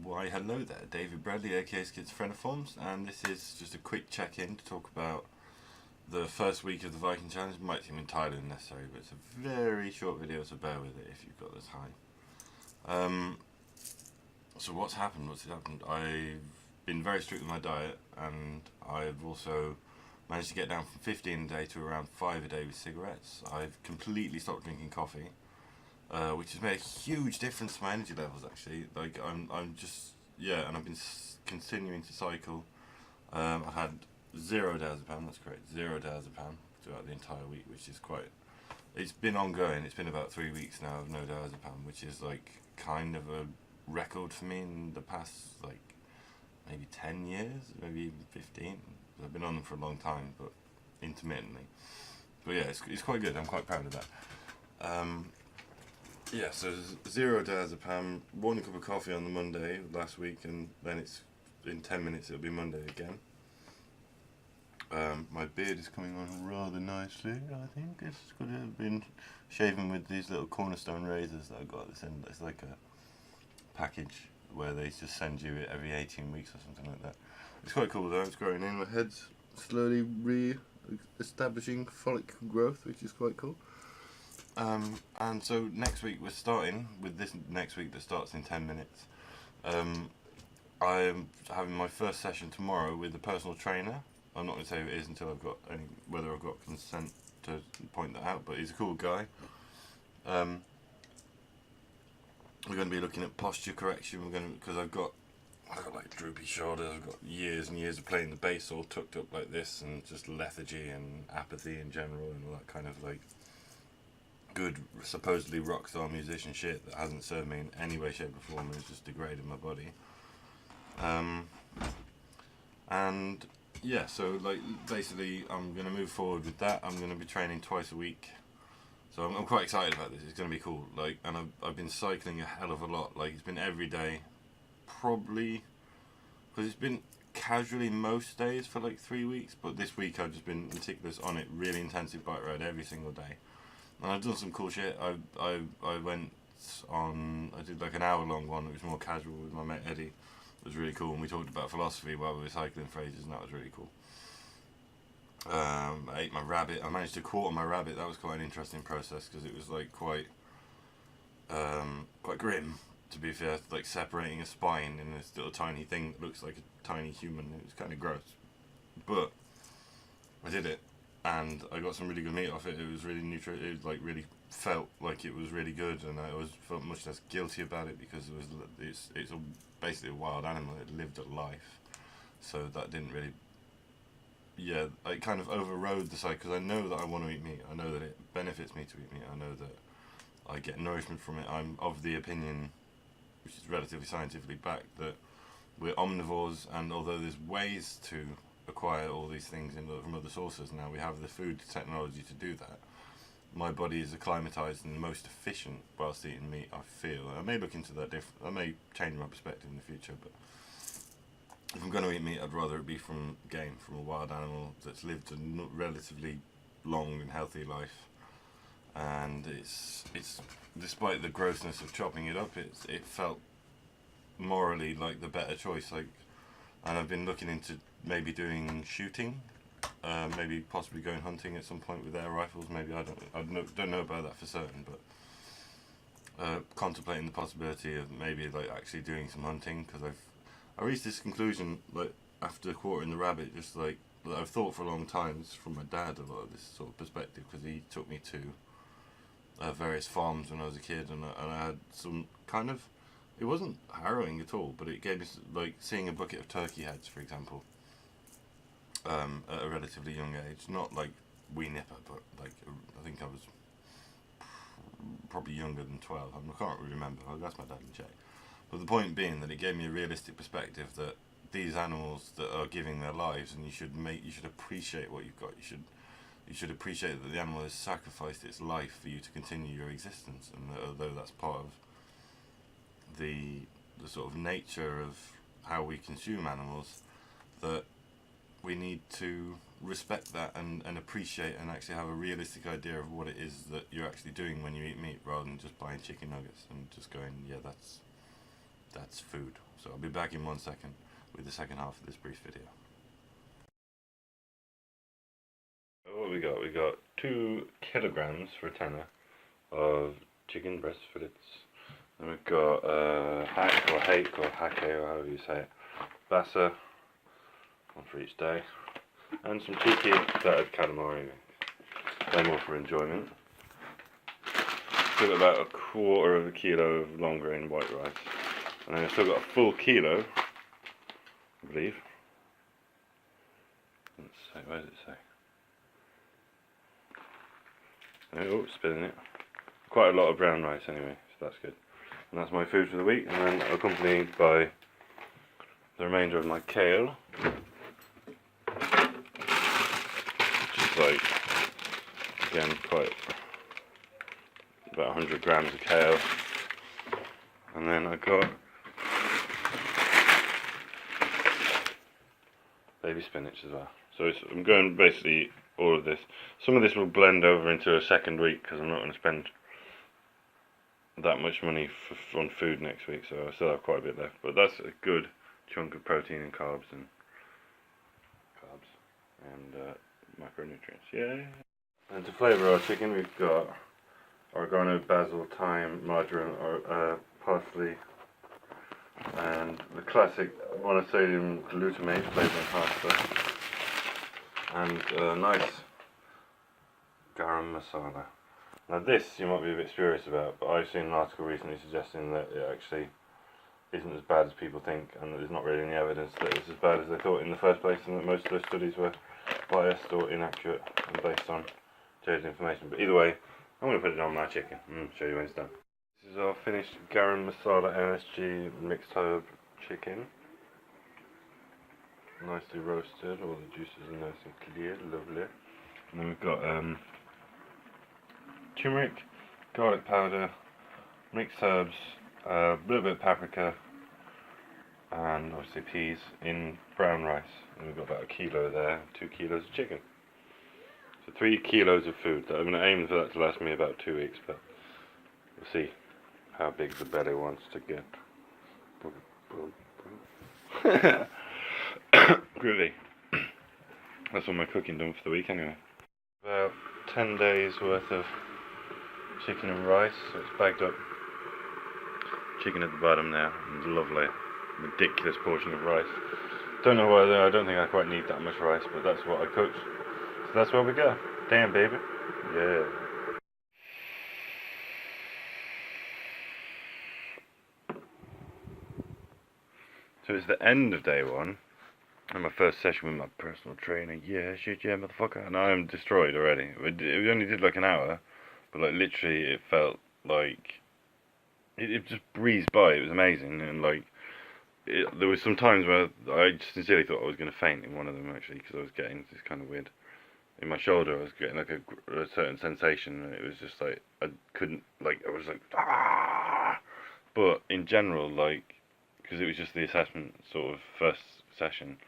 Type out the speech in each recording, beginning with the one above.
Why, hello there, David Bradley, aka Schizophreniforms, and this is just a quick check-in to talk about the first week of the Viking Challenge. It might seem entirely unnecessary, but it's a very short video, so bear with it if you've got the time. So what's happened? I've been very strict with my diet, and I've also managed to get down from 15 a day to around 5 a day with cigarettes. I've completely stopped drinking coffee. Which has made a huge difference to my energy levels. Actually, like I'm just and I've been continuing to cycle. I've had 0 diazepam. That's correct, 0 diazepam throughout the entire week, which is quite. It's been ongoing. It's been about 3 weeks now of no diazepam, which is like kind of a record for me in the past like maybe 10 years, maybe even 15. I've been on them for a long time, but intermittently. But yeah, it's quite good. I'm quite proud of that. Yeah, so 0 diazepam, 1 cup of coffee on the Monday last week, and then it's in 10 minutes it'll be Monday again. My beard is coming on rather nicely, I think. It's could have been shaven with these little cornerstone razors that I got at this end. It's like a package where they just send you it every 18 weeks or something like that. It's quite cool though, it's growing in. My head's slowly re-establishing follicle growth, which is quite cool. And so next week we're starting with this next week that starts in 10 minutes. I am having my first session tomorrow with a personal trainer. I'm not going to say who it is until I've got whether I've got consent to point that out, but he's a cool guy. We're going to be looking at posture correction. Because I've got like droopy shoulders. I've got years and years of playing the bass all tucked up like this, and just lethargy and apathy in general, and all that kind of like good, supposedly rock star musician shit that hasn't served me in any way, shape or form, and it's just degraded my body. And yeah, so like basically I'm going to move forward with that. I'm going to be training twice a week, so I'm quite excited about this. It's going to be cool. Like, and I've been cycling a hell of a lot. Like, it's been every day, probably, because it's been casually most days for like 3 weeks, but this week I've just been meticulous on it, really intensive bike ride every single day. And I've done some cool shit. I went on, I did like an hour-long one. It was more casual with my mate Eddie. It was really cool, and we talked about philosophy while we were cycling for ages, and that was really cool. I ate my rabbit. I managed to quarter my rabbit. That was quite an interesting process, because it was like quite grim, to be fair. Like separating a spine in this little tiny thing that looks like a tiny human. It was kind of gross, but I did it. And I got some really good meat off it. It was really it like really felt like it was really good, and I felt much less guilty about it, because it's basically a wild animal. It lived a life, so that didn't really. Yeah, I kind of overrode the side, because I know that I want to eat meat. I know that it benefits me to eat meat. I know that I get nourishment from it. I'm of the opinion, which is relatively scientifically backed, that we're omnivores, and although there's ways to acquire all these things from other sources, now we have the food technology to do that. My body is acclimatized and the most efficient whilst eating meat, I feel. I may look into that I may change my perspective in the future, but if I'm going to eat meat, I'd rather it be from game, from a wild animal that's lived a relatively long and healthy life. And it's despite the grossness of chopping it up, it felt morally like the better choice. Like, and I've been looking into maybe doing shooting, maybe possibly going hunting at some point with air rifles. Maybe I don't know about that for certain, but contemplating the possibility of maybe like actually doing some hunting, because I reached this conclusion like after quartering the rabbit, just like that I've thought for a long time. It's from my dad, a lot of this sort of perspective, because he took me to various farms when I was a kid, and I had some kind of. It wasn't harrowing at all, but it gave me, like, seeing a bucket of turkey heads, for example, at a relatively young age. Not like wee nipper, but like, I think I was probably younger than 12. I can't really remember. I'll ask my dad and check. But the point being that it gave me a realistic perspective that these animals that are giving their lives, and you should appreciate what you've got. You should appreciate that the animal has sacrificed its life for you to continue your existence, and although that's part of the sort of nature of how we consume animals, that we need to respect that and appreciate and actually have a realistic idea of what it is that you're actually doing when you eat meat, rather than just buying chicken nuggets and just going, yeah, that's food. So I'll be back in 1 second with the second half of this brief video. What we got? We got 2 kilograms for a tenner of chicken breast fillets. And we've got hack or hake or hake or however you say it, bassa, one for each day, and some cheeky battered calamari, way more for enjoyment. Still about 1/4 kilo of long grain white rice, and then I've still got a full kilo, I believe. Let's say, where does it say? Oh, spilling it. Quite a lot of brown rice anyway, so that's good. And that's my food for the week, and then accompanied by the remainder of my kale, which is like, again, quite about 100 grams of kale. And then I got baby spinach as well. So I'm going basically all of this. Some of this will blend over into a second week because I'm not going to spend that much money on food next week, so I still have quite a bit left. But that's a good chunk of protein and carbs and macronutrients. Yeah. And to flavour our chicken, we've got oregano, basil, thyme, marjoram, or parsley, and the classic monosodium glutamate flavouring pasta, and nice garam masala. Now this you might be a bit spurious about, but I've seen an article recently suggesting that it actually isn't as bad as people think, and that there's not really any evidence that it's as bad as they thought in the first place, and that most of those studies were biased or inaccurate and based on changed information. But either way, I'm going to put it on my chicken and show you when it's done. This is our finished garam masala MSG mixed herb chicken. Nicely roasted, all the juices are nice and clear, lovely. And then we've got turmeric, garlic powder, mixed herbs, a little bit of paprika, and obviously peas in brown rice. And we've got about 1 kilo there, 2 kilos of chicken. So 3 kilos of food. I'm going to aim for that to last me about 2 weeks, but we'll see how big the belly wants to get. Groovy. That's all my cooking done for the week anyway. About 10 days worth of chicken and rice, so it's bagged up. Chicken at the bottom there, and lovely, ridiculous portion of rice. Don't know why though, I don't think I quite need that much rice, but that's what I cooked. So that's where we go. Damn baby. Yeah. So it's the end of day 1. And my first session with my personal trainer. Yeah, shit, yeah, motherfucker. And I am destroyed already. We only did like an hour, but like literally it felt like it just breezed by. It was amazing, and like there was some times where I sincerely thought I was going to faint in one of them actually, because I was getting this kind of weird in my shoulder. I was getting like a certain sensation, and it was just like I couldn't, like I was like ah. But in general, like, because it was just the assessment sort of first session,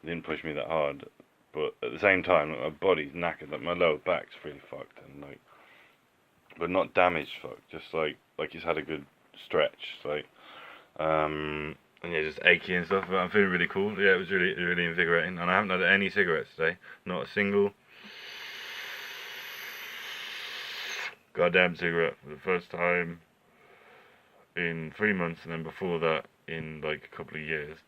it didn't push me that hard, but at the same time, like, my body's knackered, like my lower back's really fucked, and like, but not damaged fucked, just like it's had a good stretch, like, and yeah, just achy and stuff, but I'm feeling really cool. Yeah, it was really invigorating, and I haven't had any cigarettes today, not a single goddamn cigarette for the first time in 3 months, and then before that in like a couple of years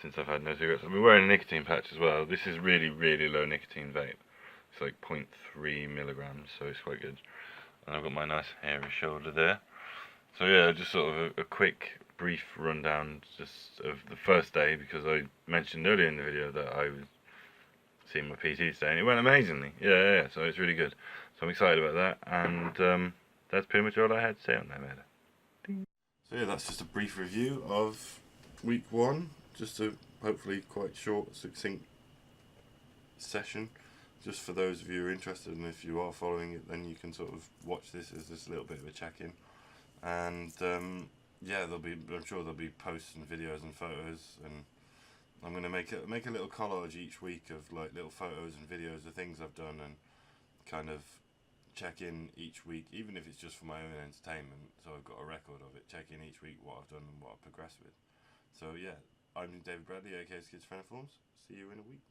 since I've had no cigarettes. I've been wearing a nicotine patch as well. This is really low nicotine vape. It's like 0.3 milligrams, so it's quite good. And I've got my nice hairy shoulder there. So yeah, just sort of a quick, brief rundown just of the first day, because I mentioned earlier in the video that I was seeing my PT today, and it went amazingly. Yeah, so it's really good. So I'm excited about that, and that's pretty much all I had to say on that matter. So yeah, that's just a brief review of week 1. Just a hopefully quite short, succinct session, just for those of you who are interested, and if you are following it, then you can sort of watch this as just a little bit of a check-in. And yeah, I'm sure there'll be posts and videos and photos, and I'm going to make a little collage each week of like little photos and videos of things I've done, and kind of check in each week, even if it's just for my own entertainment, so I've got a record of it. Check in each week what I've done and what I've progressed with. So yeah, I'm David Bradley, aka Schizophrenic Forms. See you in a week.